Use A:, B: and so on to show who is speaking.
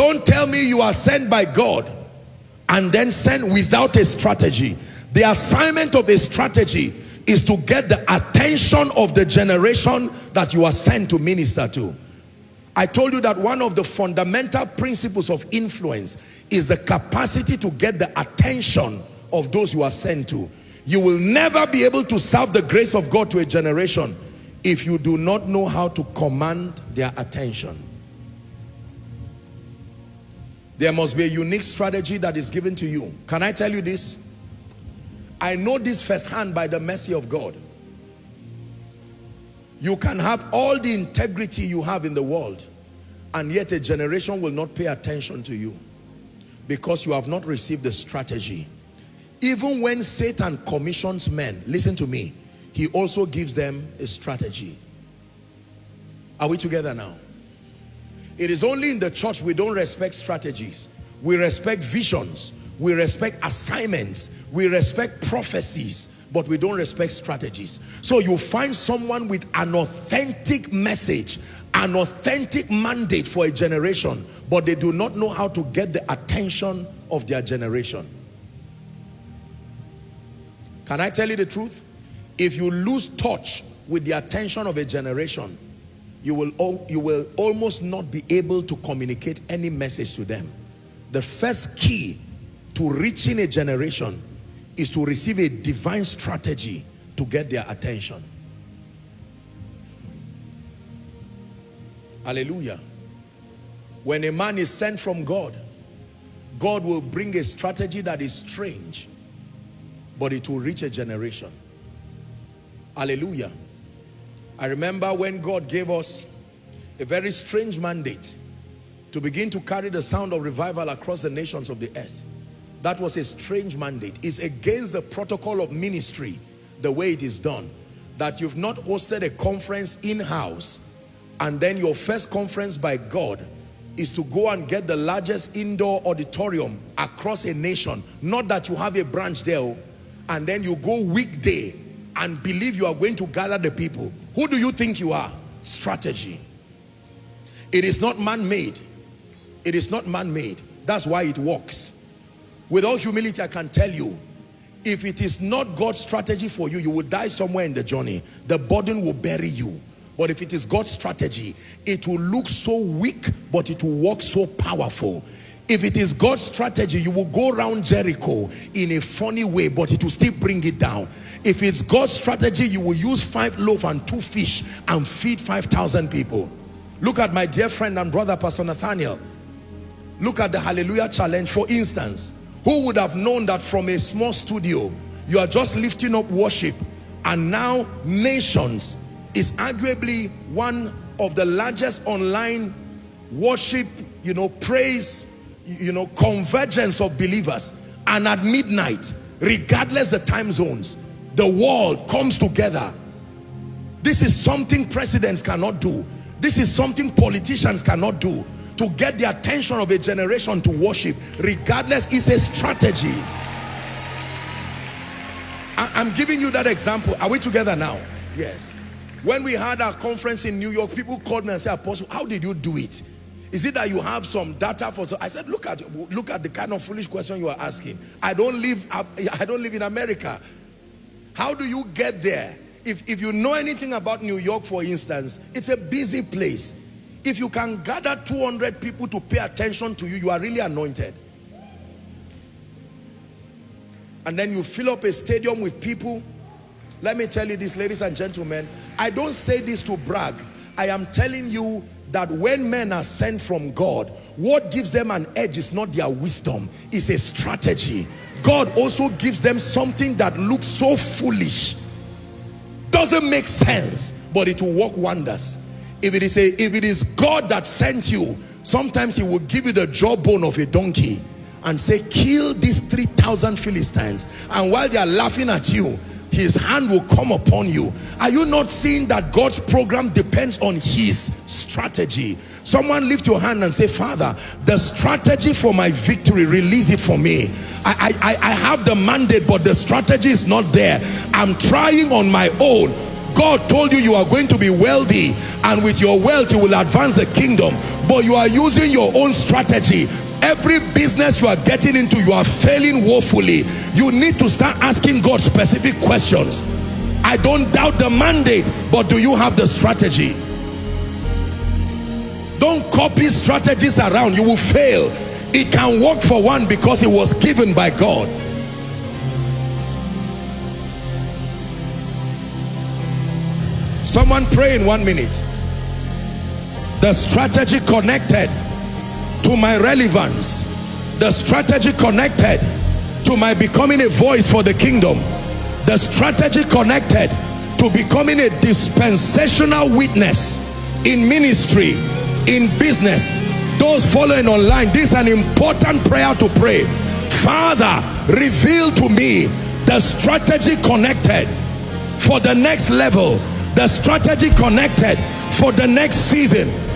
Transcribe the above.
A: Don't tell me you are sent by God and then sent without a strategy. The assignment of a strategy is to get the attention of the generation that you are sent to minister to. I told you that one of the fundamental principles of influence is the capacity to get the attention of those you are sent to. You will never be able to serve the grace of God to a generation if you do not know how to command their attention. There must be a unique strategy that is given to you. Can I tell you this? I know this firsthand by the mercy of God. You can have all the integrity you have in the world, and yet a generation will not pay attention to you because you have not received the strategy. Even when Satan commissions men, listen to me, he also gives them a strategy. Are we together now? It is only in the church we don't respect strategies. We respect visions, we respect assignments, we respect prophecies, but we don't respect strategies. So you find someone with an authentic message, an authentic mandate for a generation, but they do not know how to get the attention of their generation. Can I tell you the truth? If you lose touch with the attention of a generation, you will almost not be able to communicate any message to them. The first key to reaching a generation is to receive a divine strategy to get their attention. Hallelujah. When a man is sent from God, God will bring a strategy that is strange, but it will reach a generation. Hallelujah. I remember when God gave us a very strange mandate to begin to carry the sound of revival across the nations of the earth. That was a strange mandate. It's against the protocol of ministry, the way it is done. That you've not hosted a conference in-house, and then your first conference by God is to go and get the largest indoor auditorium across a nation. Not that you have a branch there, and then you go weekday and believe you are going to gather the people. Who do you think you are? Strategy. It is not man-made. It is not man-made. That's why it works. With all humility, I can tell you, if it is not God's strategy for you, you will die somewhere in the journey. The burden will bury you. But if it is God's strategy, it will look so weak, but it will work so powerful. If it is God's strategy, you will go around Jericho in a funny way, but it will still bring it down. If it's God's strategy, you will use 5 loaves and 2 fish and feed 5,000 people. Look at my dear friend and brother, Pastor Nathaniel. Look at the Hallelujah Challenge, for instance. Who would have known that from a small studio, you are just lifting up worship, and now nations is arguably one of the largest online worship, praise, convergence of believers. And at midnight, regardless the time zones, the world comes together. This is something presidents cannot do. This is something politicians cannot do. To get the attention of a generation to worship, regardless, is a strategy. I'm giving you that example. Are we together now? Yes. When we had our conference in New York, people called me and said, Apostle, how did you do it? Is it that you have some data for? I said, look at the kind of foolish question you are asking. I don't live in America. How do you get there? If you know anything about New York, for instance, it's a busy place. If you can gather 200 people to pay attention to you, you are really anointed. And then you fill up a stadium with people. Let me tell you this, ladies and gentlemen, I don't say this to brag. I am telling you that when men are sent from God, what gives them an edge is not their wisdom, it's a strategy. God also gives them something that looks so foolish, doesn't make sense, but it will work wonders. If it is God that sent you, sometimes he will give you the jawbone of a donkey and say, kill these 3,000 Philistines. And while they are laughing at you, his hand will come upon you. Are you not seeing that God's program depends on his strategy? Someone lift your hand and say, Father, the strategy for my victory, release it for me. I have the mandate, but the strategy is not there. I'm trying on my own. God told you you are going to be wealthy, and with your wealth you will advance the kingdom, but you are using your own strategy. Every business you are getting into, you are failing woefully. You need to start asking God specific questions. I don't doubt the mandate, but do you have the strategy? Don't copy strategies around. You will fail. It can work for one because it was given by God. Someone pray in 1 minute. The strategy connected to my relevance, the strategy connected to my becoming a voice for the kingdom, the strategy connected to becoming a dispensational witness in ministry, in business. Those following online, this is an important prayer to pray. Father, reveal to me the strategy connected for the next level, the strategy connected for the next season.